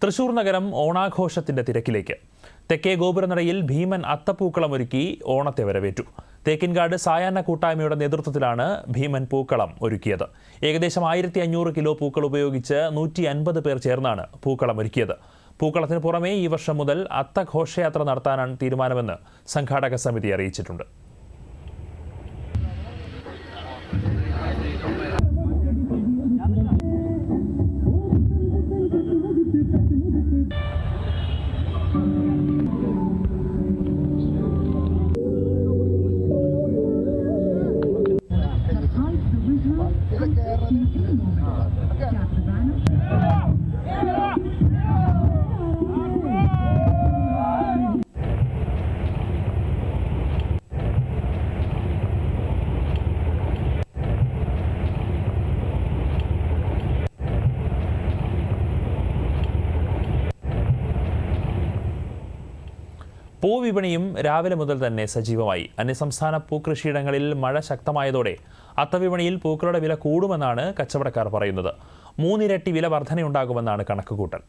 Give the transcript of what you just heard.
തൃശൂർ നഗരം ഓണാഘോഷത്തിന്റെ തിരക്കിലേക്ക്. തെക്കേ ഗോപുരനടയിൽ ഭീമൻ അത്തപ്പൂക്കളം ഒരുക്കി ഓണത്തെ വരവേറ്റു. തേക്കിൻകാട് സായാഹ്ന കൂട്ടായ്മയുടെ നേതൃത്വത്തിലാണ് ഭീമൻ പൂക്കളം ഒരുക്കിയത്. ഏകദേശം 1500 കിലോ പൂക്കൾ ഉപയോഗിച്ച് 150 പേർ ചേർന്നാണ് പൂക്കളം ഒരുക്കിയത്. പൂക്കളത്തിന് പുറമെ ഈ വർഷം മുതൽ അത്തഘോഷയാത്ര നടത്താനാണ് തീരുമാനമെന്ന് സംഘാടക സമിതി അറിയിച്ചിട്ടുണ്ട്. പൂവിപണിയും രാവിലെ മുതൽ തന്നെ സജീവമായി. അന്യസംസ്ഥാന പൂക്കൃഷിയിടങ്ങളിൽ മഴ ശക്തമായതോടെ അത്തവിപണിയിൽ പൂക്കളുടെ വില കൂടുമെന്നാണ് കച്ചവടക്കാർ പറയുന്നത്. 3 ഇരട്ടി വില വർധനയുണ്ടാകുമെന്നാണ് കണക്കുകൂട്ടൽ.